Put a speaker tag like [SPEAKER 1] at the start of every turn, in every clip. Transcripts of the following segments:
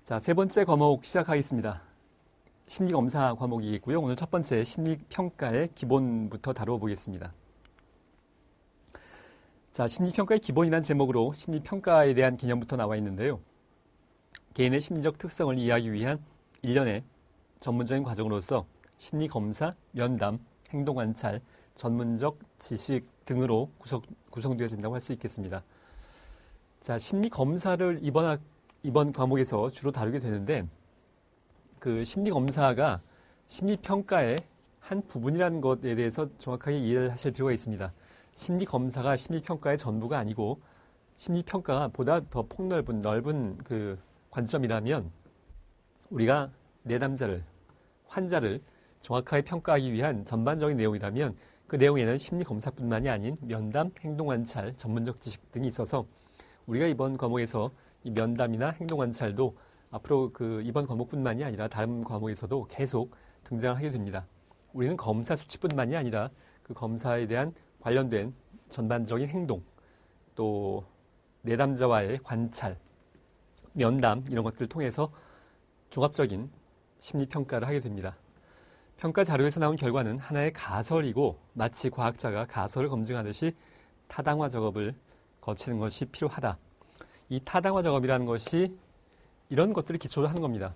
[SPEAKER 1] 자, 세 번째 과목 시작하겠습니다. 심리검사 과목이겠고요. 오늘 첫 번째 심리평가의 기본부터 다뤄보겠습니다. 자, 심리평가의 기본이란 제목으로 심리평가에 대한 개념부터 나와 있는데요. 개인의 심리적 특성을 이해하기 위한 일련의 전문적인 과정으로서 심리검사, 면담, 행동관찰, 전문적 지식 등으로 구성되어진다고 할 수 있겠습니다. 자, 심리검사를 이번 과목에서 주로 다루게 되는데 그 심리검사가 심리평가의 한 부분이라는 것에 대해서 정확하게 이해를 하실 필요가 있습니다. 심리검사가 심리평가의 전부가 아니고 심리평가가 보다 더 넓은 그 관점이라면 우리가 내담자를, 환자를 정확하게 평가하기 위한 전반적인 내용이라면 그 내용에는 심리검사뿐만이 아닌 면담, 행동관찰, 전문적 지식 등이 있어서 우리가 이번 과목에서 이 면담이나 행동관찰도 앞으로 그 이번 과목뿐만이 아니라 다른 과목에서도 계속 등장하게 됩니다. 우리는 검사 수치뿐만이 아니라 그 검사에 대한 관련된 전반적인 행동, 또 내담자와의 관찰, 면담 이런 것들을 통해서 종합적인 심리평가를 하게 됩니다. 평가 자료에서 나온 결과는 하나의 가설이고 마치 과학자가 가설을 검증하듯이 타당화 작업을 거치는 것이 필요하다. 이 타당화 작업이라는 것이 이런 것들을 기초로 하는 겁니다.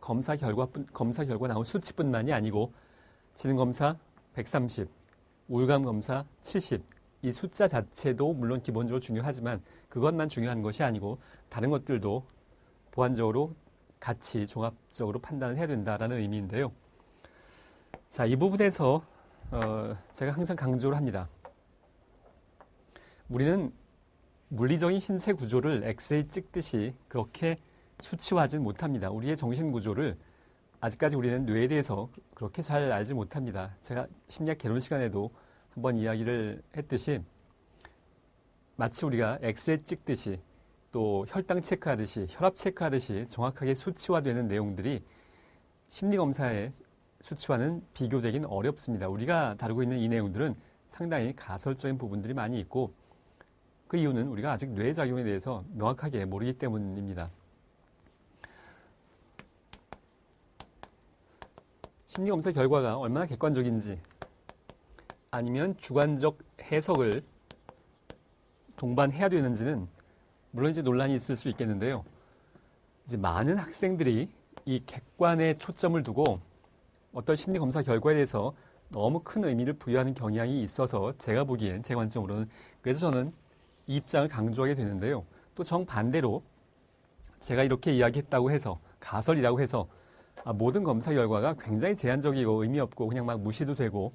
[SPEAKER 1] 검사 결과 나온 수치뿐만이 아니고 지능검사 130, 우울감검사 70, 이 숫자 자체도 물론 기본적으로 중요하지만 그것만 중요한 것이 아니고 다른 것들도 보완적으로 같이 종합적으로 판단을 해야 된다라는 의미인데요. 자, 이 부분에서 제가 항상 강조를 합니다. 우리는 물리적인 신체 구조를 엑스레이 찍듯이 그렇게 수치화하지 못합니다. 우리의 정신 구조를 아직까지 우리는 뇌에 대해서 그렇게 잘 알지 못합니다. 제가 심리학 개론 시간에도 한번 이야기를 했듯이 마치 우리가 엑스레이 찍듯이 또 혈당 체크하듯이 혈압 체크하듯이 정확하게 수치화되는 내용들이 심리검사의 수치화는 비교되긴 어렵습니다. 우리가 다루고 있는 이 내용들은 상당히 가설적인 부분들이 많이 있고 그 이유는 우리가 아직 뇌 작용에 대해서 명확하게 모르기 때문입니다. 심리검사 결과가 얼마나 객관적인지 아니면 주관적 해석을 동반해야 되는지는 물론 이제 논란이 있을 수 있겠는데요. 이제 많은 학생들이 이 객관에 초점을 두고 어떤 심리검사 결과에 대해서 너무 큰 의미를 부여하는 경향이 있어서 제가 보기엔 제 관점으로는 그래서 저는 이 입장을 강조하게 되는데요. 또 정반대로 제가 이렇게 이야기했다고 해서 가설이라고 해서 모든 검사 결과가 굉장히 제한적이고 의미 없고 그냥 막 무시도 되고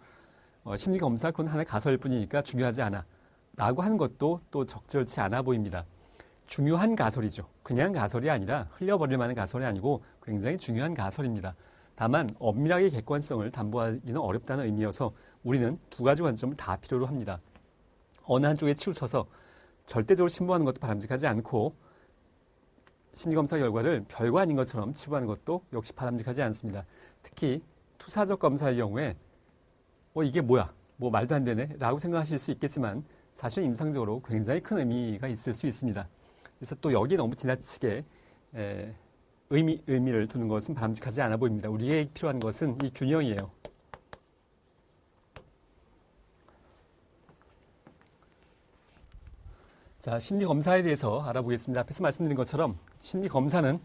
[SPEAKER 1] 심리검사 그건 하나의 가설일 뿐이니까 중요하지 않아 라고 하는 것도 또 적절치 않아 보입니다. 중요한 가설이죠. 그냥 가설이 아니라 흘려버릴 만한 가설이 아니고 굉장히 중요한 가설입니다. 다만 엄밀하게 객관성을 담보하기는 어렵다는 의미여서 우리는 두 가지 관점을 다 필요로 합니다. 어느 한쪽에 치우쳐서 절대적으로 신봉하는 것도 바람직하지 않고 심리검사 결과를 별거 아닌 것처럼 치부하는 것도 역시 바람직하지 않습니다. 특히 투사적 검사의 경우에 이게 뭐야? 뭐 말도 안 되네? 라고 생각하실 수 있겠지만 사실 임상적으로 굉장히 큰 의미가 있을 수 있습니다. 그래서 또 여기에 너무 지나치게 의미를 두는 것은 바람직하지 않아 보입니다. 우리에게 필요한 것은 이 균형이에요. 자, 심리검사에 대해서 알아보겠습니다. 앞에서 말씀드린 것처럼 심리검사는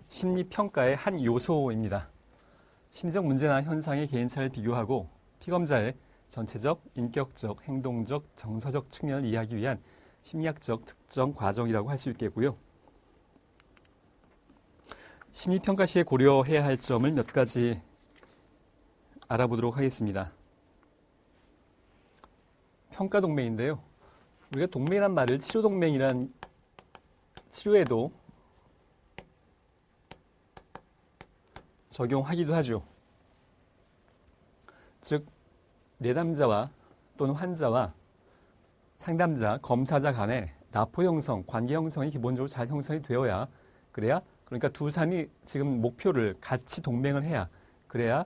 [SPEAKER 1] 심리평가의 한 요소입니다. 심리적 문제나 현상의 개인차를 비교하고 피검자의 전체적, 인격적, 행동적, 정서적 측면을 이해하기 위한 심리학적 특정 과정이라고 할 수 있겠고요. 심리평가 시에 고려해야 할 점을 몇 가지 알아보도록 하겠습니다. 평가 동맹인데요. 우리가 동맹이란 말을 치료에도 적용하기도 하죠. 즉, 내담자와 또는 환자와 상담자, 검사자 간의 라포 형성, 관계 형성이 기본적으로 잘 형성이 되어야 그러니까 두 사람이 지금 목표를 같이 동맹을 해야 그래야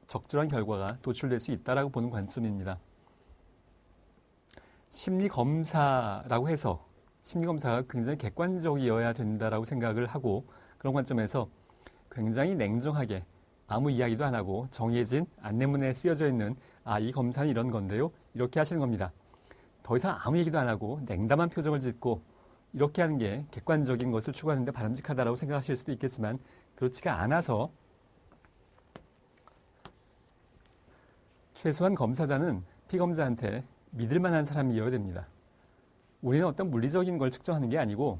[SPEAKER 1] 적절한 결과가 도출될 수 있다라고 보는 관점입니다. 심리검사라고 해서 심리검사가 굉장히 객관적이어야 된다라고 생각을 하고 그런 관점에서 굉장히 냉정하게 아무 이야기도 안 하고 정해진 안내문에 쓰여져 있는 이 검사는 이런 건데요. 이렇게 하시는 겁니다. 더 이상 아무 얘기도 안 하고 냉담한 표정을 짓고 이렇게 하는 게 객관적인 것을 추구하는데 바람직하다라고 생각하실 수도 있겠지만 그렇지가 않아서 최소한 검사자는 피검자한테 믿을 만한 사람이어야 됩니다. 우리는 어떤 물리적인 걸 측정하는 게 아니고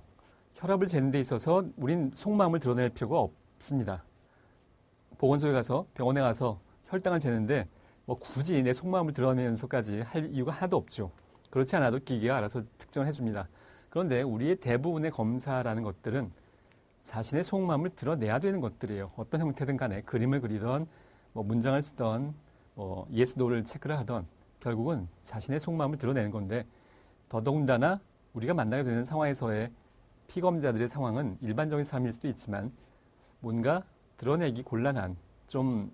[SPEAKER 1] 혈압을 재는 데 있어서 우린 속마음을 드러낼 필요가 없습니다. 보건소에 가서 병원에 가서 혈당을 재는데 뭐 굳이 내 속마음을 드러내면서까지 할 이유가 하나도 없죠. 그렇지 않아도 기계가 알아서 측정을 해줍니다. 그런데 우리의 대부분의 검사라는 것들은 자신의 속마음을 드러내야 되는 것들이에요. 어떤 형태든 간에 그림을 그리던 뭐 문장을 쓰던 뭐 yes, no를 체크를 하던 결국은 자신의 속마음을 드러내는 건데 더더군다나 우리가 만나게 되는 상황에서의 피검자들의 상황은 일반적인 사람일 수도 있지만 뭔가 드러내기 곤란한 좀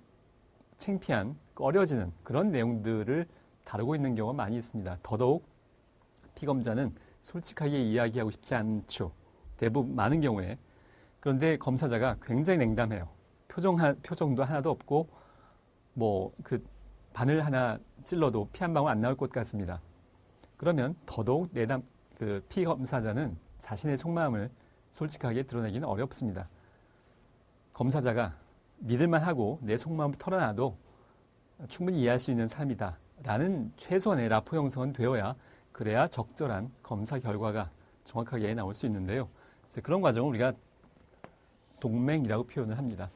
[SPEAKER 1] 창피한 꺼려지는 그런 내용들을 다루고 있는 경우가 많이 있습니다. 더더욱 피검자는 솔직하게 이야기하고 싶지 않죠. 대부분 많은 경우에. 그런데 검사자가 굉장히 냉담해요. 표정도 하나도 없고 뭐 그 바늘 하나 찔러도 피 한 방울 안 나올 것 같습니다. 그러면 더더욱 그 피검사자는 자신의 속마음을 솔직하게 드러내기는 어렵습니다. 검사자가 믿을만 하고 내 속마음을 털어놔도 충분히 이해할 수 있는 사람이다 라는 최소한의 라포 형성은 되어야 그래야 적절한 검사 결과가 정확하게 나올 수 있는데요. 그래서 그런 과정을 우리가 동맹이라고 표현을 합니다.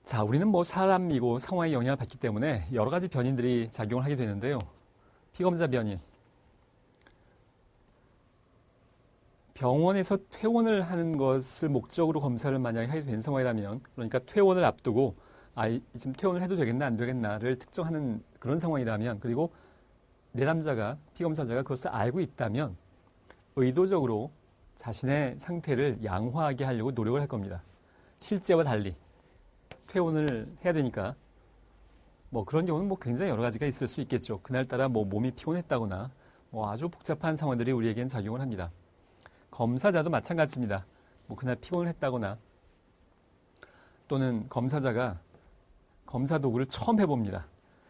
[SPEAKER 1] 자, 우리는 뭐 사람이고 상황에 영향을 받기 때문에 여러 가지 변인들이 작용을 하게 되는데요. 피검자 변인. 병원에서 퇴원을 하는 것을 목적으로 검사를 만약에 하게 된 상황이라면, 그러니까 퇴원을 앞두고 지금 퇴원을 해도 되겠나 안 되겠나를 측정하는 그런 상황이라면, 그리고 내담자가 피검사자가 그것을 알고 있다면 의도적으로 자신의 상태를 양호하게 하려고 노력을 할 겁니다. 실제와 달리 퇴원을 해야 되니까 뭐 그런 경우는 뭐 굉장히 여러 가지가 있을 수 있겠죠. 그날따라 뭐 몸이 피곤했다거나 뭐 아주 복잡한 상황들이 우리에겐 작용을 합니다. 검사자도 마찬가지입니다. 뭐 그날 피곤을 했다거나 또는 검사자가 검사 도구를 처음 해봅니다.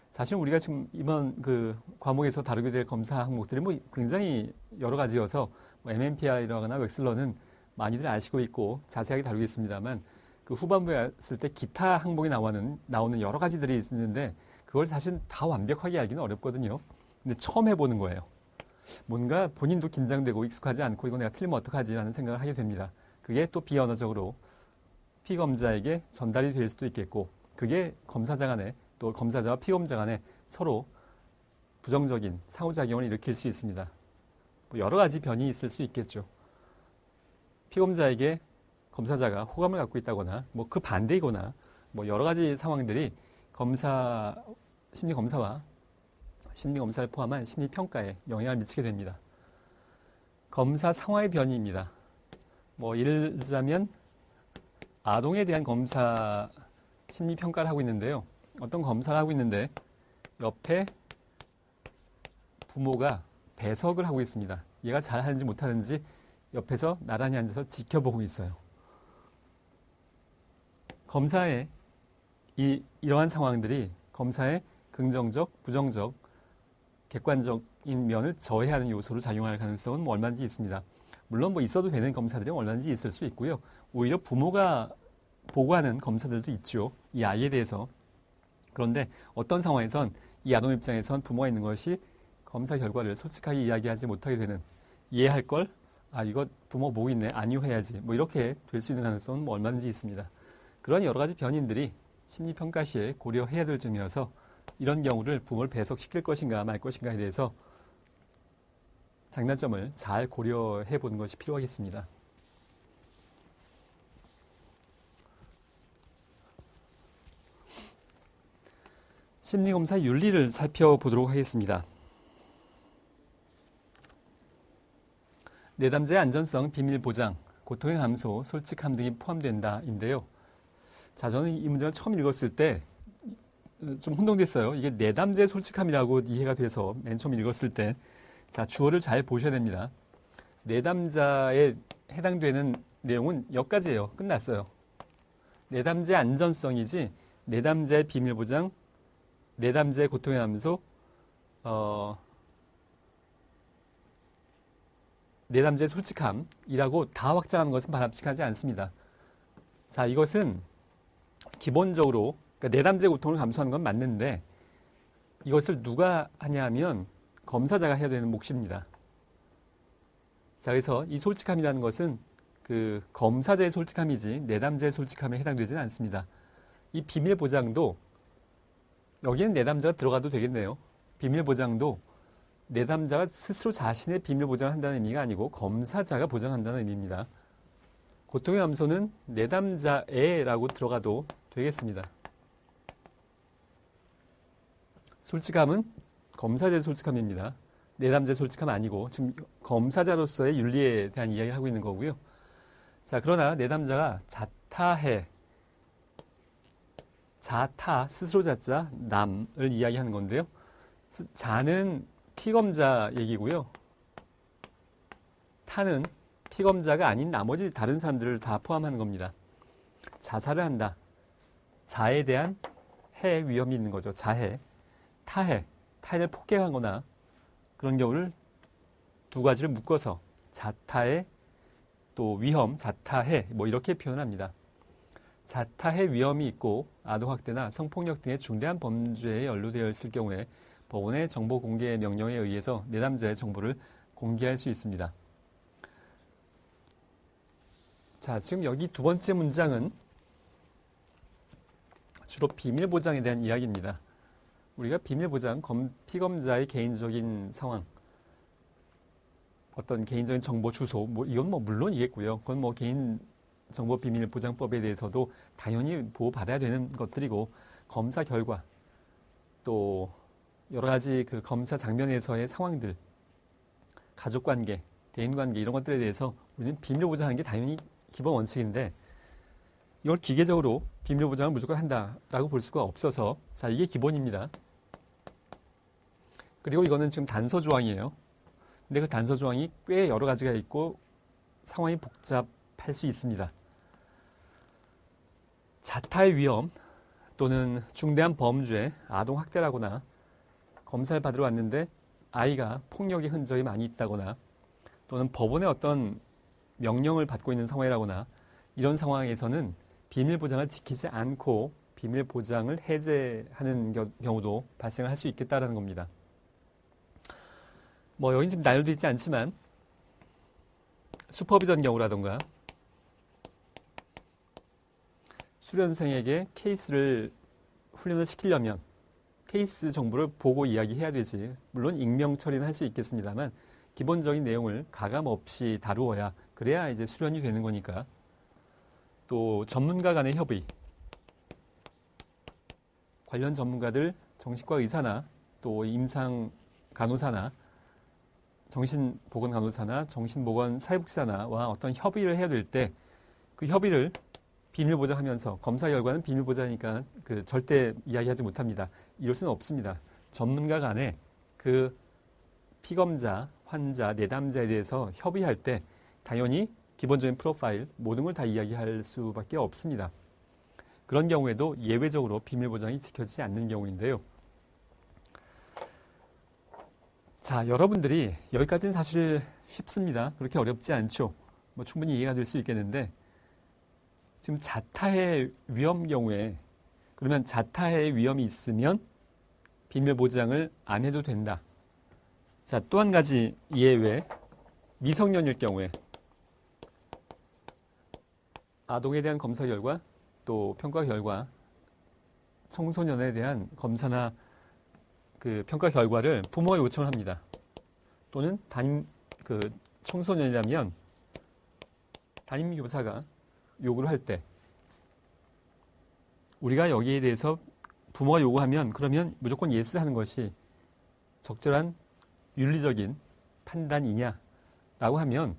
[SPEAKER 1] 사실 우리가 지금 이번 그 과목에서 다루게 될 검사 항목들이 뭐 굉장히 여러 가지여서 뭐 MMPI라거나 웩슬러는 많이들 아시고 있고 자세하게 다루겠습니다만 그 후반부에 갔을 때 기타 항목이 나오는 여러 가지들이 있는데 그걸 사실 다 완벽하게 알기는 어렵거든요. 근데 처음 해보는 거예요. 뭔가 본인도 긴장되고 익숙하지 않고 이거 내가 틀리면 어떡하지 라는 생각을 하게 됩니다. 그게 또 비언어적으로 피검자에게 전달이 될 수도 있겠고 그게 검사자 간에 또 검사자와 피검자 간에 서로 부정적인 상호작용을 일으킬 수 있습니다. 뭐 여러 가지 변이 있을 수 있겠죠. 피검자에게 검사자가 호감을 갖고 있다거나 뭐 그 반대이거나 뭐 여러 가지 상황들이 심리검사와 심리검사를 포함한 심리평가에 영향을 미치게 됩니다. 검사 상황의 변이입니다. 뭐 예를 들자면 아동에 대한 검사 심리평가를 하고 있는데요. 어떤 검사를 하고 있는데 옆에 부모가 배석을 하고 있습니다. 얘가 잘하는지 못하는지 옆에서 나란히 앉아서 지켜보고 있어요. 검사의 이러한 상황들이 검사의 긍정적, 부정적, 객관적인 면을 저해하는 요소로 작용할 가능성은 뭐 얼마든지 있습니다. 물론 뭐 있어도 되는 검사들이 얼마든지 있을 수 있고요. 오히려 부모가 보고하는 검사들도 있죠. 이 아이에 대해서. 그런데 어떤 상황에선 이 아동 입장에선 부모가 있는 것이 검사 결과를 솔직하게 이야기하지 못하게 되는 이해할 걸? 이거 부모 보고 있네. 안유해야지. 뭐 이렇게 될 수 있는 가능성은 뭐 얼마든지 있습니다. 그런 여러 가지 변인들이 심리평가 시에 고려해야 될 점이어서 이런 경우를 부모를 배석시킬 것인가 말 것인가에 대해서 장단점을 잘 고려해 보는 것이 필요하겠습니다. 심리검사 윤리를 살펴보도록 하겠습니다. 내담자의 안전성, 비밀 보장, 고통의 감소, 솔직함 등이 포함된다인데요. 자, 저는 이 문장을 처음 읽었을 때 좀 혼동됐어요. 이게 내담자의 솔직함이라고 이해가 돼서 맨 처음 읽었을 때 자, 주어를 잘 보셔야 됩니다. 내담자의 해당되는 내용은 여기까지예요. 끝났어요. 내담자의 안전성이지 내담자의 비밀보장, 내담자의 고통의 감소, 내담자의 솔직함이라고 다 확장하는 것은 바람직하지 않습니다. 자, 이것은 기본적으로 그러니까 내담자의 고통을 감수하는 건 맞는데 이것을 누가 하냐 하면 검사자가 해야 되는 몫입니다. 자, 그래서 이 솔직함이라는 것은 그 검사자의 솔직함이지 내담자의 솔직함에 해당되지는 않습니다. 이 비밀 보장도 여기는 내담자가 들어가도 되겠네요. 비밀 보장도 내담자가 스스로 자신의 비밀 보장을 한다는 의미가 아니고 검사자가 보장한다는 의미입니다. 고통의 감소는 내담자에라고 들어가도 되겠습니다. 솔직함은 검사자의 솔직함입니다. 내담자의 솔직함 아니고 지금 검사자로서의 윤리에 대한 이야기를 하고 있는 거고요. 자, 그러나 내담자가 자타해, 자타, 스스로 자자, 남을 이야기하는 건데요. 자는 피검자 얘기고요. 타는 피검자가 아닌 나머지 다른 사람들을 다 포함하는 겁니다. 자살을 한다. 자에 대한 해 위험이 있는 거죠. 자해. 타해. 타인을 폭행하거나 그런 경우를 두 가지를 묶어서 자타해 또 위험, 자타해 뭐 이렇게 표현합니다. 자타해 위험이 있고 아동학대나 성폭력 등의 중대한 범죄에 연루되어 있을 경우에 법원의 정보 공개 명령에 의해서 내담자의 정보를 공개할 수 있습니다. 자, 지금 여기 두 번째 문장은 주로 비밀 보장에 대한 이야기입니다. 우리가 비밀 보장, 피검자의 개인적인 상황, 어떤 개인적인 정보 주소, 뭐 이건 뭐 물론이겠고요. 그건 뭐 개인 정보 비밀 보장법에 대해서도 당연히 보호받아야 되는 것들이고 검사 결과 또 여러 가지 그 검사 장면에서의 상황들, 가족 관계, 대인 관계 이런 것들에 대해서 우리는 비밀 보장하는 게 당연히 기본 원칙인데 이걸 기계적으로 비밀 보장을 무조건 한다라고 볼 수가 없어서 자, 이게 기본입니다. 그리고 이거는 지금 단서 조항이에요. 근데 그 단서 조항이 꽤 여러 가지가 있고 상황이 복잡할 수 있습니다. 자타의 위험 또는 중대한 범죄, 아동학대라거나 검사를 받으러 왔는데 아이가 폭력의 흔적이 많이 있다거나 또는 법원의 어떤 명령을 받고 있는 상황이라거나 이런 상황에서는 비밀 보장을 지키지 않고 비밀 보장을 해제하는 경우도 발생할 수 있겠다라는 겁니다. 뭐 여긴 지금 나열되어 있지 않지만 슈퍼비전 경우라던가 수련생에게 케이스를 훈련을 시키려면 케이스 정보를 보고 이야기해야 되지. 물론 익명 처리는 할 수 있겠습니다만 기본적인 내용을 가감 없이 다루어야 그래야 이제 수련이 되는 거니까. 또 전문가 간의 협의, 관련 전문가들 정신과 의사나 또 임상 간호사나 정신보건 간호사나 정신보건 사회복지사나와 어떤 협의를 해야 될 때 그 협의를 비밀 보장하면서 검사 결과는 비밀 보장이니까 그 절대 이야기하지 못합니다. 이럴 수는 없습니다. 전문가 간에 그 피검자, 환자, 내담자에 대해서 협의할 때 당연히 기본적인 프로파일 모든 걸 다 이야기할 수밖에 없습니다. 그런 경우에도 예외적으로 비밀 보장이 지켜지지 않는 경우인데요. 자, 여러분들이 여기까지는 사실 쉽습니다. 그렇게 어렵지 않죠. 뭐 충분히 이해가 될 수 있겠는데 지금 자타의 위험 경우에 그러면 자타의 위험이 있으면 비밀 보장을 안 해도 된다. 자, 또 한 가지 예외, 미성년일 경우에 아동에 대한 검사 결과 또 평가 결과 청소년에 대한 검사나 그 평가 결과를 부모가 요청을 합니다. 또는 청소년이라면 담임교사가 요구를 할 때 우리가 여기에 대해서 부모가 요구하면 그러면 무조건 예스 하는 것이 적절한 윤리적인 판단이냐라고 하면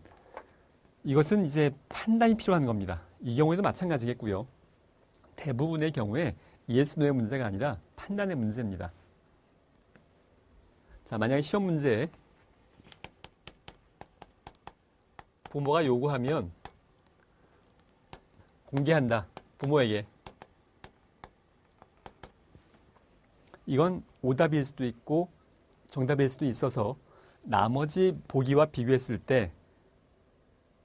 [SPEAKER 1] 이것은 이제 판단이 필요한 겁니다. 이 경우에도 마찬가지겠고요. 대부분의 경우에 예스 노의 문제가 아니라 판단의 문제입니다. 자, 만약에 시험 문제에 부모가 요구하면 공개한다. 부모에게. 이건 오답일 수도 있고 정답일 수도 있어서 나머지 보기와 비교했을 때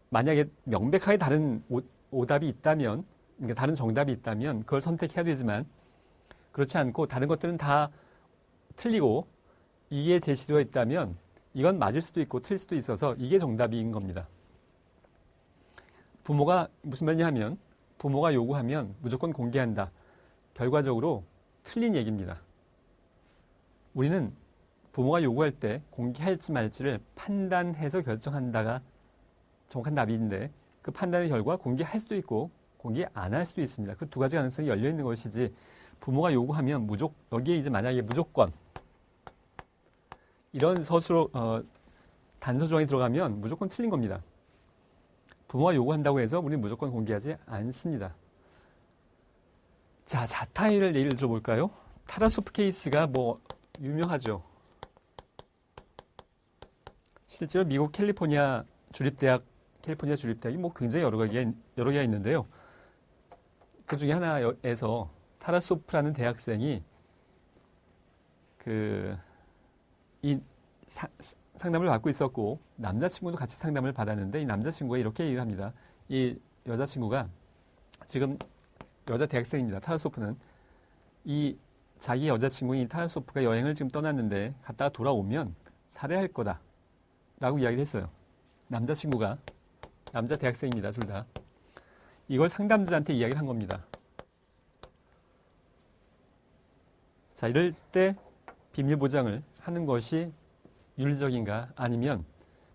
[SPEAKER 1] 만약에 명백하게 다른 오답이 있다면, 그러니까 다른 정답이 있다면 그걸 선택해야 되지만 그렇지 않고 다른 것들은 다 틀리고 이게 제시되어 있다면 이건 맞을 수도 있고 틀릴 수도 있어서 이게 정답인 겁니다. 부모가 무슨 말이냐면 부모가 요구하면 무조건 공개한다. 결과적으로 틀린 얘기입니다. 우리는 부모가 요구할 때 공개할지 말지를 판단해서 결정한다가 정확한 답인데 그 판단의 결과 공개할 수도 있고 공개 안 할 수도 있습니다. 그 두 가지 가능성이 열려 있는 것이지 부모가 요구하면 여기에 이제 만약에 무조건 이런 서술로 단서 조항이 들어가면 무조건 틀린 겁니다. 부모가 요구한다고 해서 우리는 무조건 공개하지 않습니다. 자, 자타이를 예를 들어볼까요? 타라소프 케이스가 뭐 유명하죠. 실제로 미국 캘리포니아 주립대학이 뭐 굉장히 여러 개가 있는데요. 그 중에 하나에서 타라소프라는 대학생이 이 상담을 받고 있었고 남자친구도 같이 상담을 받았는데 이 남자친구가 이렇게 얘기를 합니다. 이 여자친구가 지금 여자 대학생입니다. 타라소프는 이 자기 여자친구인 타라소프가 여행을 지금 떠났는데 갔다가 돌아오면 살해할 거다 라고 이야기를 했어요. 남자 대학생입니다. 둘 다. 이걸 상담자한테 이야기를 한 겁니다. 자, 이럴 때 비밀 보장을 하는 것이 윤리적인가 아니면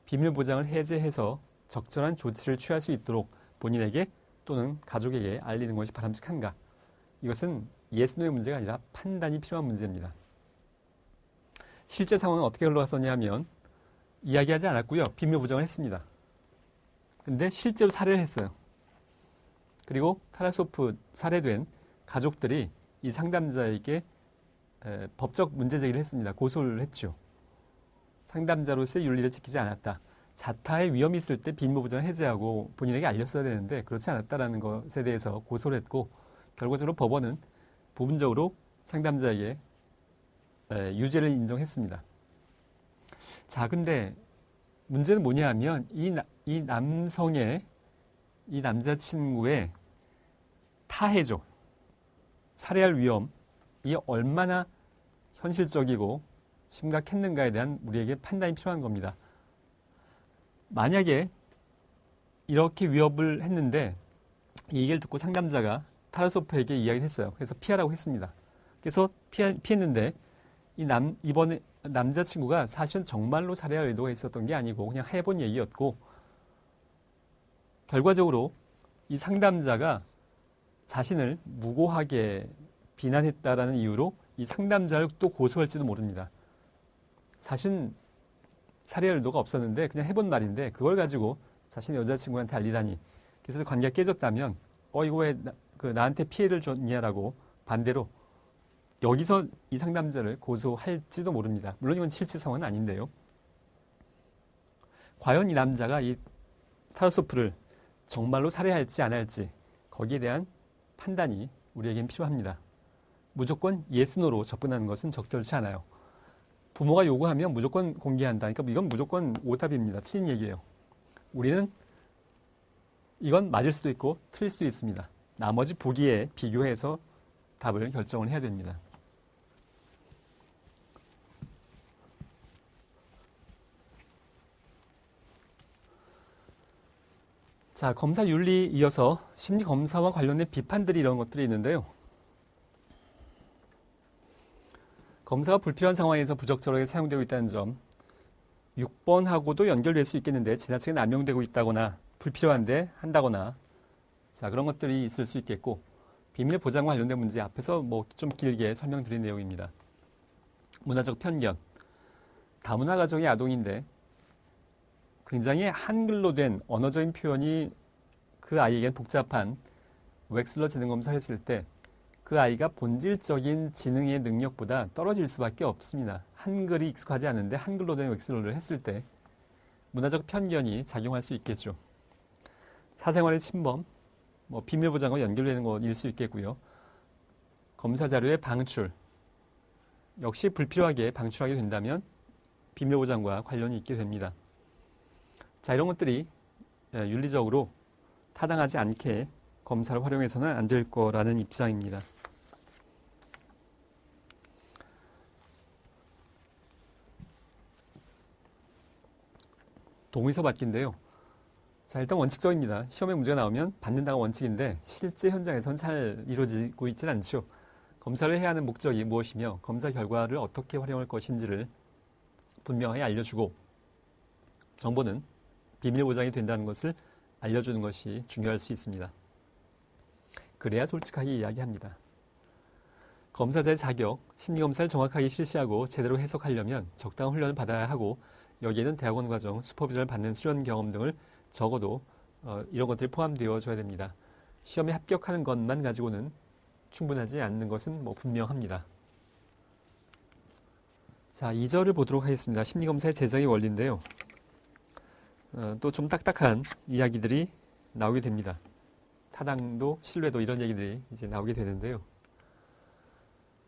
[SPEAKER 1] 비밀 보장을 해제해서 적절한 조치를 취할 수 있도록 본인에게 또는 가족에게 알리는 것이 바람직한가? 이것은 yes, no의 문제가 아니라 판단이 필요한 문제입니다. 실제 상황은 어떻게 흘러갔었냐 하면 이야기하지 않았고요. 비밀 보장을 했습니다. 근데 실제로 살해를 했어요. 그리고 타라소프 살해된 가족들이 이 상담자에게 법적 문제 제기를 했습니다. 고소를 했죠. 상담자로서의 윤리를 지키지 않았다. 자타의 위험이 있을 때 비밀 보장을 해제하고 본인에게 알렸어야 되는데 그렇지 않았다라는 것에 대해서 고소를 했고 결과적으로 법원은 부분적으로 상담자에게 유죄를 인정했습니다. 자, 근데 문제는 뭐냐 하면 이 남성의 이 남자친구의 타해죠. 살해할 위험이 얼마나 현실적이고 심각했는가에 대한 우리에게 판단이 필요한 겁니다. 만약에 이렇게 위협을 했는데 이 얘기를 듣고 상담자가 타라소프에게 이야기를 했어요. 그래서 피하라고 했습니다. 그래서 피했는데 이번에 남자친구가 사실은 정말로 살해할 의도가 있었던 게 아니고 그냥 해본 얘기였고 결과적으로 이 상담자가 자신을 무고하게 비난했다라는 이유로 이 상담자를 또 고소할지도 모릅니다. 사실은 살해할 의도가 없었는데 그냥 해본 말인데 그걸 가지고 자신의 여자친구한테 알리다니 그래서 관계가 깨졌다면 이거 왜 나한테 피해를 줬냐라고 반대로 여기서 이 상담자를 고소할지도 모릅니다. 물론 이건 실제 상황은 아닌데요. 과연 이 남자가 이 타라소프를 정말로 살해할지 안 할지 거기에 대한 판단이 우리에겐 필요합니다. 무조건 yes, no로 접근하는 것은 적절치 않아요. 부모가 요구하면 무조건 공개한다. 그러니까 이건 무조건 오답입니다. 틀린 얘기예요. 우리는 이건 맞을 수도 있고 틀릴 수도 있습니다. 나머지 보기에 비교해서 답을 결정을 해야 됩니다. 자, 검사 윤리 이어서 심리 검사와 관련된 비판들이 이런 것들이 있는데요. 검사가 불필요한 상황에서 부적절하게 사용되고 있다는 점 6번하고도 연결될 수 있겠는데 지나치게 남용되고 있다거나 불필요한데 한다거나 자 그런 것들이 있을 수 있겠고 비밀 보장과 관련된 문제 앞에서 뭐 좀 길게 설명드린 내용입니다. 문화적 편견 다문화 가정의 아동인데 굉장히 한글로 된 언어적인 표현이 그 아이에겐 복잡한 웩슬러 지능 검사를 했을 때 그 아이가 본질적인 지능의 능력보다 떨어질 수밖에 없습니다. 한글이 익숙하지 않은데 한글로 된 웩슬러를 했을 때 문화적 편견이 작용할 수 있겠죠. 사생활의 침범, 비밀 보장과 연결되는 것일 수 있겠고요. 검사 자료의 방출, 역시 불필요하게 방출하게 된다면 비밀 보장과 관련이 있게 됩니다. 자, 이런 것들이 윤리적으로 타당하지 않게 검사를 활용해서는 안 될 거라는 입장입니다. 동의서 받기인데요. 자, 일단 원칙적입니다. 시험에 문제가 나오면 받는다가 원칙인데 실제 현장에선 잘 이루어지고 있지는 않죠. 검사를 해야 하는 목적이 무엇이며 검사 결과를 어떻게 활용할 것인지를 분명하게 알려주고 정보는 비밀 보장이 된다는 것을 알려주는 것이 중요할 수 있습니다. 그래야 솔직하게 이야기합니다. 검사자의 자격, 심리검사를 정확하게 실시하고 제대로 해석하려면 적당한 훈련을 받아야 하고 여기에는 대학원 과정, 슈퍼비전을 받는 수련 경험 등을 적어도 이런 것들이 포함되어져야 됩니다. 시험에 합격하는 것만 가지고는 충분하지 않는 것은 분명합니다. 자, 2절을 보도록 하겠습니다. 심리검사의 제정의 원리인데요. 또 좀 딱딱한 이야기들이 나오게 됩니다. 타당도, 신뢰도 이런 얘기들이 이제 나오게 되는데요.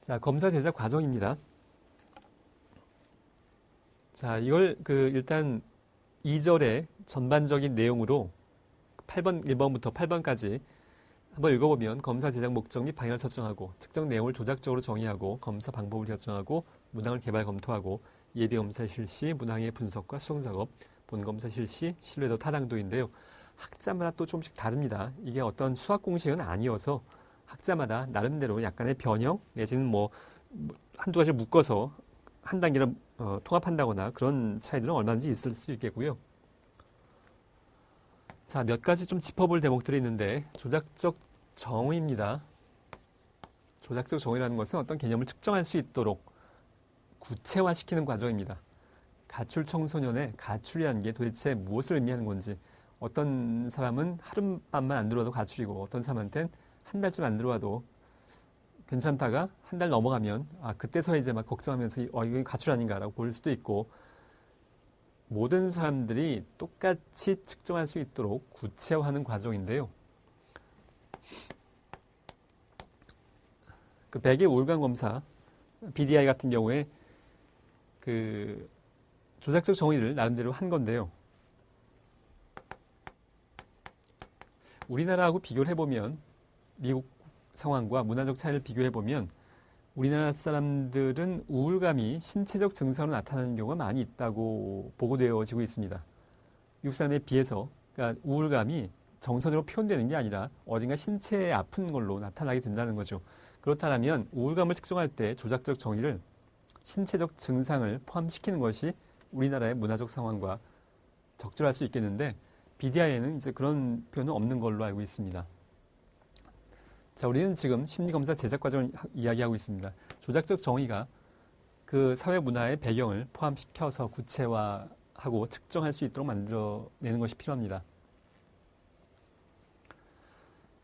[SPEAKER 1] 자, 검사 제작 과정입니다. 자, 이걸 일단 2절의 전반적인 내용으로 8번, 1번부터 8번까지 한번 읽어보면 검사 제작 목적 및 방향을 설정하고 특정 내용을 조작적으로 정의하고 검사 방법을 결정하고 문항을 개발 검토하고 예비검사 실시, 문항의 분석과 수정작업, 본검사 실시, 신뢰도 타당도인데요. 학자마다 또 조금씩 다릅니다. 이게 어떤 수학 공식은 아니어서 학자마다 나름대로 약간의 변형 내지는 한두 가지를 묶어서 한 단계를 통합한다거나 그런 차이들은 얼마든지 있을 수 있겠고요. 자, 몇 가지 좀 짚어볼 대목들이 있는데 조작적 정의입니다. 조작적 정의라는 것은 어떤 개념을 측정할 수 있도록 구체화시키는 과정입니다. 가출 청소년의 가출이라는 게 도대체 무엇을 의미하는 건지 어떤 사람은 하룻밤만 안 들어와도 가출이고 어떤 사람한테는 한 달쯤 안 들어와도 괜찮다가 한 달 넘어가면 그때서야 이제 막 걱정하면서 이거 가출 아닌가라고 볼 수도 있고 모든 사람들이 똑같이 측정할 수 있도록 구체화하는 과정인데요. 그 백의 우울감 검사 BDI 같은 경우에 조작적 정의를 나름대로 한 건데요. 우리나라하고 비교를 해보면 미국 상황과 문화적 차이를 비교해보면 우리나라 사람들은 우울감이 신체적 증상으로 나타나는 경우가 많이 있다고 보고되어지고 있습니다. 미국 사람에 비해서 그러니까 우울감이 정서적으로 표현되는 게 아니라 어딘가 신체에 아픈 걸로 나타나게 된다는 거죠. 그렇다면 우울감을 측정할 때 조작적 정의를 신체적 증상을 포함시키는 것이 우리나라의 문화적 상황과 적절할 수 있겠는데 BDI에는 이제 그런 표현은 없는 걸로 알고 있습니다. 자, 우리는 지금 심리검사 제작 과정을 이야기하고 있습니다. 조작적 정의가 그 사회 문화의 배경을 포함시켜서 구체화하고 측정할 수 있도록 만들어내는 것이 필요합니다.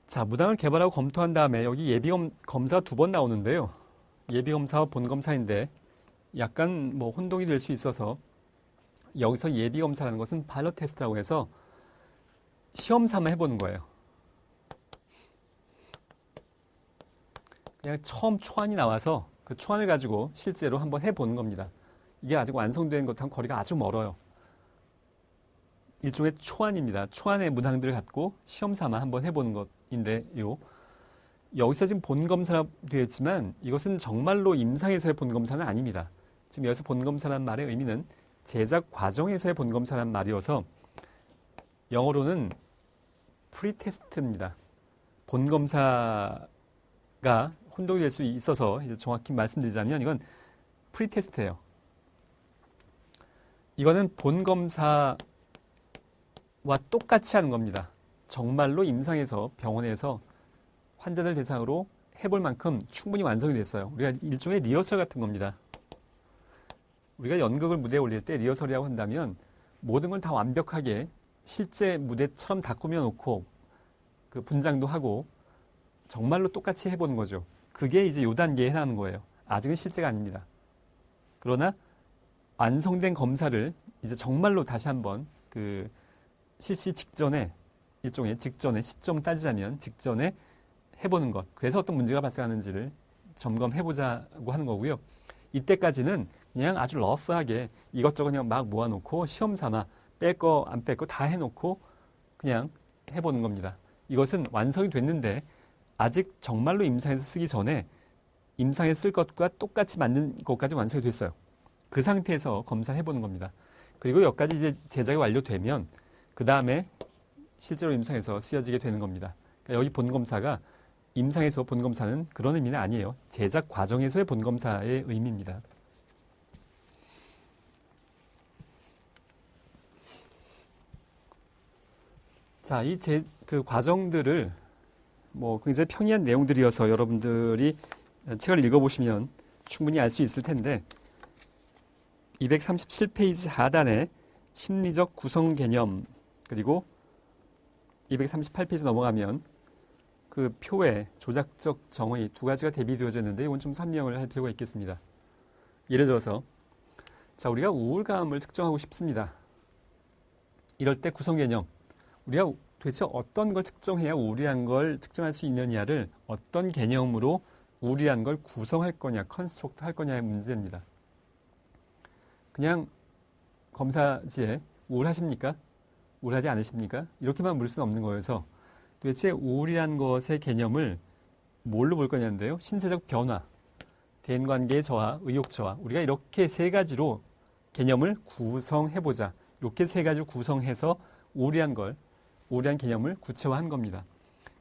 [SPEAKER 1] 자, 문항을 개발하고 검토한 다음에 여기 예비검사가 2번 나오는데요. 예비검사와 본검사인데 약간 혼동이 될 수 있어서 여기서 예비검사라는 것은 파일럿 테스트라고 해서 시험 삼아 해보는 거예요. 그냥 처음 초안이 나와서 그 초안을 가지고 실제로 한번 해보는 겁니다. 이게 아직 완성된 것하고는 거리가 아주 멀어요. 일종의 초안입니다. 초안의 문항들을 갖고 시험 삼아 한번 해보는 것인데요. 여기서 지금 본검사라고 되어 있지만 이것은 정말로 임상에서의 본검사는 아닙니다. 지금 여기서 본검사라는 말의 의미는 제작 과정에서의 본검사라는 말이어서 영어로는 프리테스트입니다. 본검사가 혼동이 될 수 있어서 이제 정확히 말씀드리자면 이건 프리테스트예요. 이거는 본검사와 똑같이 하는 겁니다. 정말로 임상에서 병원에서 환자들 대상으로 해볼 만큼 충분히 완성이 됐어요. 우리가 일종의 리허설 같은 겁니다. 우리가 연극을 무대에 올릴 때 리허설이라고 한다면 모든 걸 다 완벽하게 실제 무대처럼 다 꾸며놓고 그 분장도 하고 정말로 똑같이 해보는 거죠. 그게 이제 요 단계에 해당하는 거예요. 아직은 실제가 아닙니다. 그러나 완성된 검사를 이제 정말로 다시 한번 그 실시 직전에 일종의 직전에 시점 따지자면 직전에 해보는 것. 그래서 어떤 문제가 발생하는지를 점검해보자고 하는 거고요. 이때까지는 그냥 아주 러프하게 이것저것 그냥 막 모아놓고 시험 삼아 뺄 거 안 뺄 거 다 해놓고 그냥 해보는 겁니다. 이것은 완성이 됐는데 아직 정말로 임상에서 쓰기 전에 임상에 쓸 것과 똑같이 맞는 것까지 완성이 됐어요. 그 상태에서 검사를 해보는 겁니다. 그리고 여기까지 이제 제작이 완료되면 그 다음에 실제로 임상에서 쓰여지게 되는 겁니다. 그러니까 여기 본검사가 임상에서 본검사는 그런 의미는 아니에요. 제작 과정에서의 본검사의 의미입니다. 자, 그 과정들을 뭐 굉장히 평이한 내용들이어서 여러분들이 책을 읽어보시면 충분히 알 수 있을 텐데 237페이지 하단에 심리적 구성 개념 그리고 238페이지 넘어가면 그 표의 조작적 정의 두 가지가 대비되어져 있는데 이건 좀 설명을 할 필요가 있겠습니다. 예를 들어서 자, 우리가 우울감을 측정하고 싶습니다. 이럴 때 구성 개념 우리가 도대체 어떤 걸 측정해야 우울한 걸 측정할 수 있느냐를 어떤 개념으로 우울한 걸 구성할 거냐, 컨스트럭트 할 거냐의 문제입니다. 그냥 검사지에 우울하십니까? 우울하지 않으십니까? 이렇게만 물을 수는 없는 거여서 도대체 우울이란 것의 개념을 뭘로 볼 거냐인데요. 신체적 변화, 대인관계의 저하, 의욕 저하. 우리가 이렇게 세 가지로 개념을 구성해보자. 이렇게 세 가지로 구성해서 우울한 개념을 구체화한 겁니다.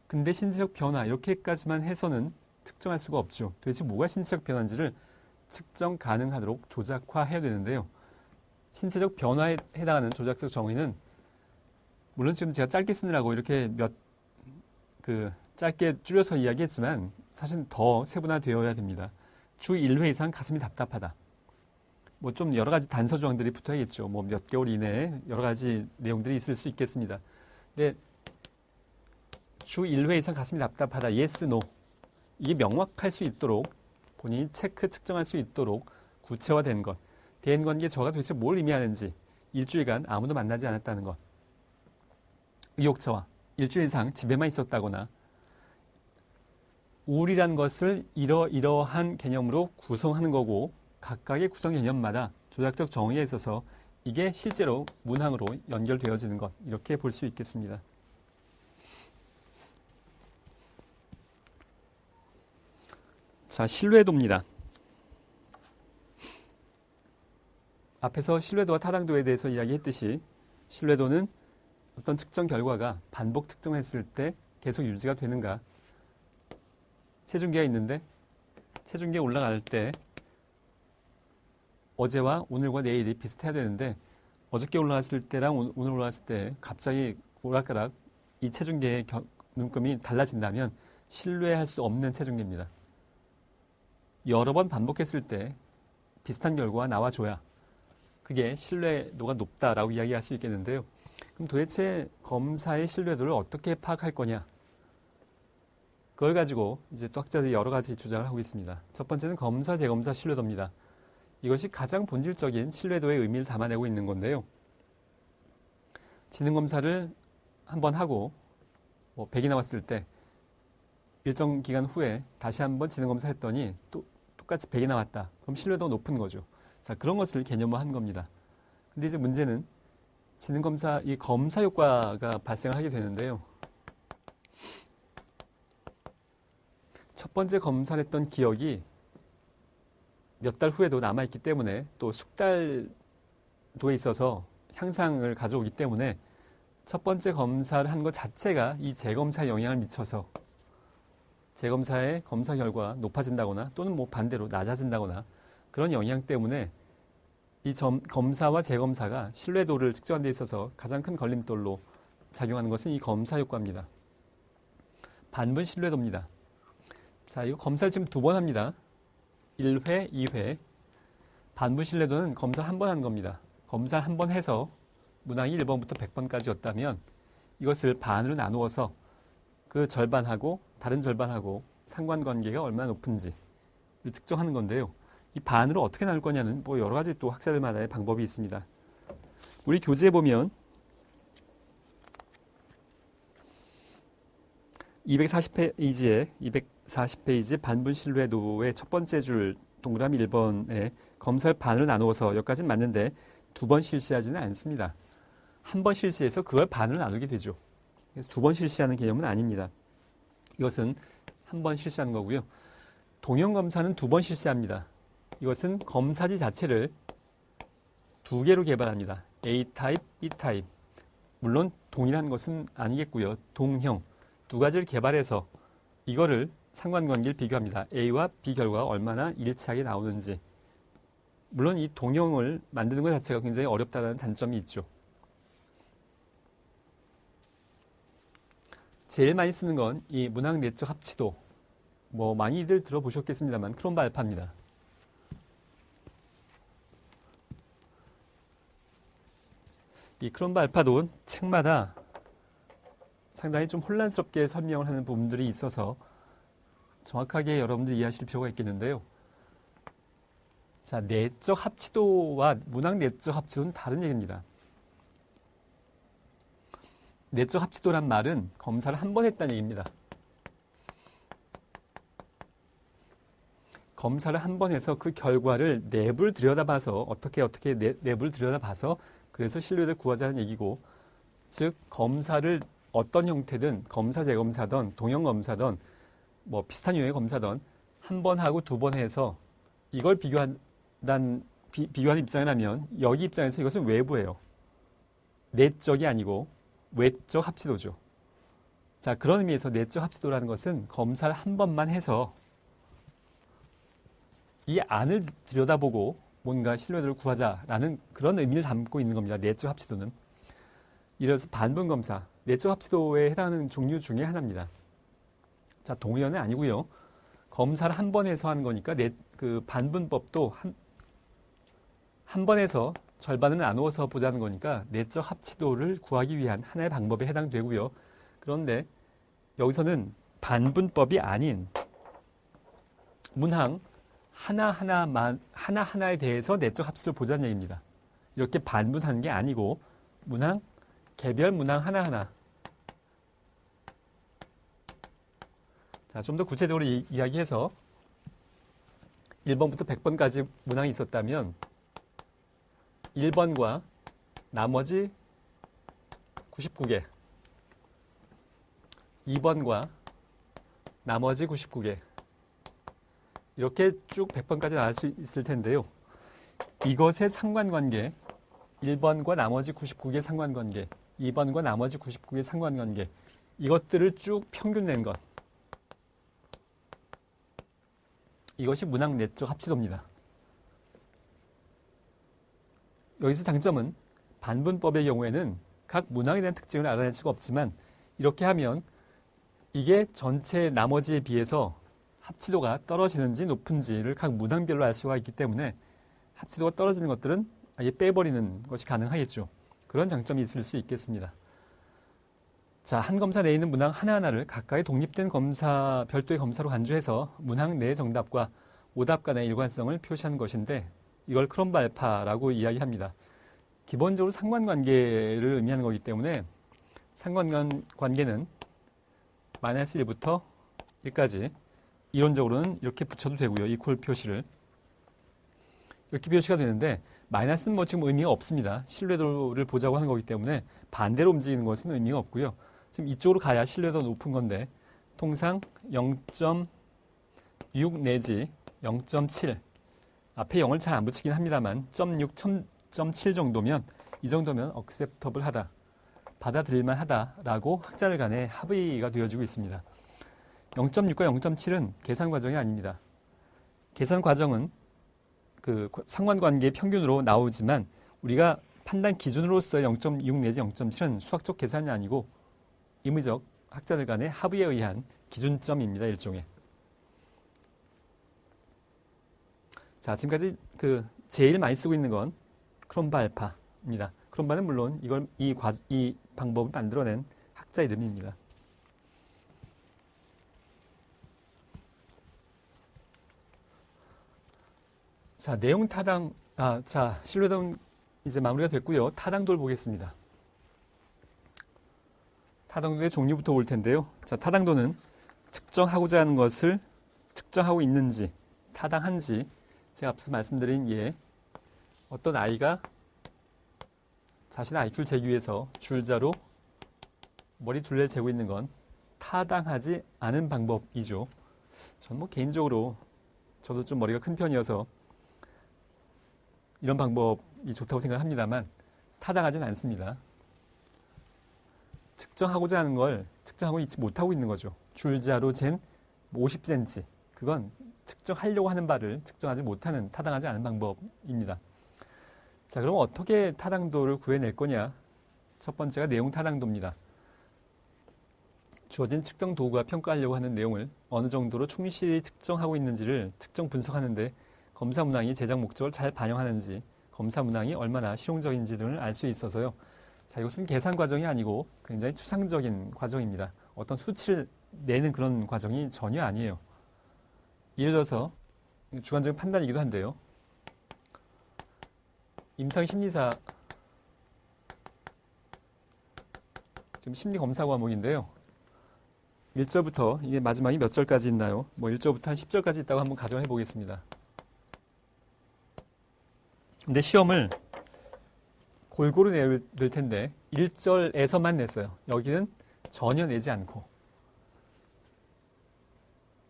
[SPEAKER 1] 근데 신체적 변화 이렇게까지만 해서는 측정할 수가 없죠. 도대체 뭐가 신체적 변화인지를 측정 가능하도록 조작화해야 되는데요. 신체적 변화에 해당하는 조작적 정의는 물론 지금 제가 짧게 쓰느라고 이렇게 짧게 줄여서 이야기했지만 사실 더 세분화되어야 됩니다. 주 1회 이상 가슴이 답답하다. 뭐 좀 여러 가지 단서 조항들이 붙어야겠죠. 뭐 몇 개월 이내에 여러 가지 내용들이 있을 수 있겠습니다. 근데 주 1회 이상 가슴이 답답하다. yes, no. 이게 명확할 수 있도록 본인이 측정할 수 있도록 구체화된 것. 대인관계 저가 도대체 뭘 의미하는지 일주일간 아무도 만나지 않았다는 것. 의욕 저하. 일주일 이상 집에만 있었다거나 우울이란 것을 이러이러한 개념으로 구성하는 거고 각각의 구성 개념마다 조작적 정의에 있어서 이게 실제로 문항으로 연결되어지는 것 이렇게 볼 수 있겠습니다. 자, 신뢰도입니다. 앞에서 신뢰도와 타당도에 대해서 이야기했듯이 신뢰도는 어떤 측정 결과가 반복 측정했을 때 계속 유지가 되는가. 체중계가 있는데 체중계 올라갈 때 어제와 오늘과 내일이 비슷해야 되는데 어저께 올라갔을 때랑 오늘 올라갔을 때 갑자기 오락가락 이 체중계의 눈금이 달라진다면 신뢰할 수 없는 체중계입니다. 여러 번 반복했을 때 비슷한 결과가 나와줘야 그게 신뢰도가 높다라고 이야기할 수 있겠는데요. 그럼 도대체 검사의 신뢰도를 어떻게 파악할 거냐? 그걸 가지고 이제 또 학자들이 여러 가지 주장을 하고 있습니다. 첫 번째는 검사, 재검사 신뢰도입니다. 이것이 가장 본질적인 신뢰도의 의미를 담아내고 있는 건데요. 지능검사를 한번 하고 100이 나왔을 때 일정 기간 후에 다시 한번 지능검사 했더니 또 똑같이 100이 나왔다. 그럼 신뢰도가 높은 거죠. 자, 그런 것을 개념화한 겁니다. 근데 이제 문제는 지능검사, 이 검사 효과가 발생하게 되는데요. 첫 번째 검사를 했던 기억이 몇 달 후에도 남아있기 때문에 또 숙달도에 있어서 향상을 가져오기 때문에 첫 번째 검사를 한 것 자체가 이 재검사에 영향을 미쳐서 재검사의 검사 결과 높아진다거나 또는 뭐 반대로 낮아진다거나 그런 영향 때문에 이 검사와 재검사가 신뢰도를 측정하는 데 있어서 가장 큰 걸림돌로 작용하는 것은 이 검사 효과입니다. 반분 신뢰도입니다. 자, 이거 검사를 지금 2번 합니다. 1회, 2회. 반분 신뢰도는 검사를 한 번 한 겁니다. 검사를 한 번 해서 문항이 1번부터 100번까지였다면 이것을 반으로 나누어서 그 절반하고 다른 절반하고 상관관계가 얼마나 높은지를 측정하는 건데요. 이 반으로 어떻게 나눌 거냐는 뭐 여러 가지 또 학자들마다의 방법이 있습니다. 우리 교재에 보면 240페이지에 반분 신뢰도의 첫 번째 줄 동그라미 1번에 검사를 반으로 나누어서 여기까지는 맞는데 두 번 실시하지는 않습니다. 한 번 실시해서 그걸 반으로 나누게 되죠. 그래서 두 번 실시하는 개념은 아닙니다. 이것은 한 번 실시하는 거고요. 동형 검사는 두 번 실시합니다. 이것은 검사지 자체를 두 개로 개발합니다. A 타입, B 타입. 물론 동일한 것은 아니겠고요. 동형 두 가지를 개발해서 이거를 상관관계를 비교합니다. A와 B 결과가 얼마나 일치하게 나오는지. 물론 이 동형을 만드는 것 자체가 굉장히 어렵다는 단점이 있죠. 제일 많이 쓰는 건 이 문항 내적 합치도. 뭐 많이들 들어보셨겠습니다만 크롬바 알파입니다. 이 크롬바 알파도 책마다 상당히 좀 혼란스럽게 설명을 하는 부분들이 있어서 정확하게 여러분들이 이해하실 필요가 있겠는데요. 자, 내적 합치도와 문항 내적 합치도는 다른 얘기입니다. 내적 합치도란 말은 검사를 한 번 했다는 얘기입니다. 검사를 한 번 해서 그 결과를 내부를 들여다봐서 어떻게 내부를 들여다봐서 그래서 신뢰를 구하자는 얘기고, 즉 검사를 어떤 형태든 검사 재검사든 동형 검사든 뭐 비슷한 유형의 검사든 한 번 하고 두 번 해서 이걸 비교하는 입장이라면 여기 입장에서 이것은 외부예요. 내적이 아니고 외적 합치도죠. 자, 그런 의미에서 내적 합치도라는 것은 검사를 한 번만 해서 이 안을 들여다보고 뭔가 신뢰도를 구하자라는 그런 의미를 담고 있는 겁니다. 내적 합치도는. 이래서 반분 검사, 내적 합치도에 해당하는 종류 중에 하나입니다. 자, 동의어는 아니고요. 검사를 한 번 해서 하는 거니까 그 반분법도 한 번 해서 절반을 나누어서 보자는 거니까 내적 합치도를 구하기 위한 하나의 방법에 해당되고요. 그런데 여기서는 반분법이 아닌 문항 하나하나에 대해서 내적 합치도를 보자는 얘기입니다. 이렇게 반분하는 게 아니고 개별 문항 하나하나. 자, 좀 더 구체적으로 이야기해서 1번부터 100번까지 문항이 있었다면 1번과 나머지 99개, 2번과 나머지 99개, 이렇게 쭉 100번까지 나갈 수 있을 텐데요. 이것의 상관관계, 1번과 나머지 99개 상관관계, 2번과 나머지 99개 상관관계, 이것들을 쭉 평균 낸 것. 이것이 문항 내적 합치도입니다. 여기서 장점은 반분법의 경우에는 각 문항에 대한 특징을 알아낼 수가 없지만 이렇게 하면 이게 전체 나머지에 비해서 합치도가 떨어지는지 높은지를 각 문항별로 알 수가 있기 때문에 합치도가 떨어지는 것들은 아예 빼버리는 것이 가능하겠죠. 그런 장점이 있을 수 있겠습니다. 자, 한 검사 내에 있는 문항 하나하나를 각각의 독립된 검사, 별도의 검사로 간주해서 문항 내 정답과 오답 간의 일관성을 표시하는 것인데 이걸 크롬바 알파라고 이야기합니다. 기본적으로 상관관계를 의미하는 거기 때문에 상관관계는 마이너스 1부터 1까지 이론적으로는 이렇게 붙여도 되고요. 이퀄 표시를. 이렇게 표시가 되는데 마이너스는 뭐 지금 의미가 없습니다. 신뢰도를 보자고 하는 거기 때문에 반대로 움직이는 것은 의미가 없고요. 지금 이쪽으로 가야 신뢰도가 높은 건데 통상 0.6 내지 0.7 앞에 0을 잘 안 붙이긴 합니다만 0.6, 0.7 정도면 이 정도면 acceptable 하다, 받아들일만 하다라고 학자들 간에 합의가 되어지고 있습니다. 0.6과 0.7은 계산 과정이 아닙니다. 계산 과정은 그 상관관계의 평균으로 나오지만 우리가 판단 기준으로서의 0.6 내지 0.7은 수학적 계산이 아니고 임의적 학자들 간의 합의에 의한 기준점입니다. 일종의. 자, 지금까지 그 제일 많이 쓰고 있는 건 크롬바 알파입니다. 크롬바는 물론 이 방법을 만들어낸 학자 이름입니다. 자, 내용 타당, 신뢰도 이제 마무리가 됐고요. 타당도를 보겠습니다. 타당도의 종류부터 볼 텐데요. 자, 타당도는 측정하고자 하는 것을 측정하고 있는지, 타당한지, 제가 앞서 말씀드린 어떤 아이가 자신의 IQ를 재기 위해서 줄자로 머리 둘레를 재고 있는 건 타당하지 않은 방법이죠. 저는 개인적으로 저도 좀 머리가 큰 편이어서 이런 방법이 좋다고 생각합니다만 타당하지는 않습니다. 측정하고자 하는 걸 측정하고 있지 못하고 있는 거죠. 줄자로 잰 50cm. 그건 측정하려고 하는 바를 측정하지 못하는 타당하지 않은 방법입니다. 자, 그럼 어떻게 타당도를 구해낼 거냐? 첫 번째가 내용 타당도입니다. 주어진 측정 도구가 평가하려고 하는 내용을 어느 정도로 충실히 측정하고 있는지를 측정 분석하는데 검사 문항이 제작 목적을 잘 반영하는지, 검사 문항이 얼마나 실용적인지 등을 알 수 있어서요. 자, 이것은 계산 과정이 아니고 굉장히 추상적인 과정입니다. 어떤 수치를 내는 그런 과정이 전혀 아니에요. 예를 들어서 주관적인 판단이기도 한데요. 임상심리사 지금 심리검사 과목인데요. 1절부터 이게 마지막이 몇 절까지 있나요? 1절부터 한 10절까지 있다고 한번 가정해 보겠습니다. 근데 시험을 골고루 내야 될 텐데 1절에서만 냈어요. 여기는 전혀 내지 않고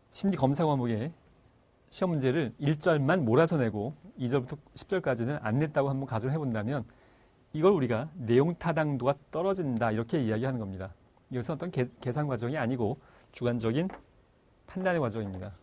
[SPEAKER 1] 심리검사 과목에 시험 문제를 1절만 몰아서 내고 2절부터 10절까지는 안 냈다고 한번 가정해 본다면 이걸 우리가 내용 타당도가 떨어진다 이렇게 이야기하는 겁니다. 이것은 어떤 계산 과정이 아니고 주관적인 판단의 과정입니다.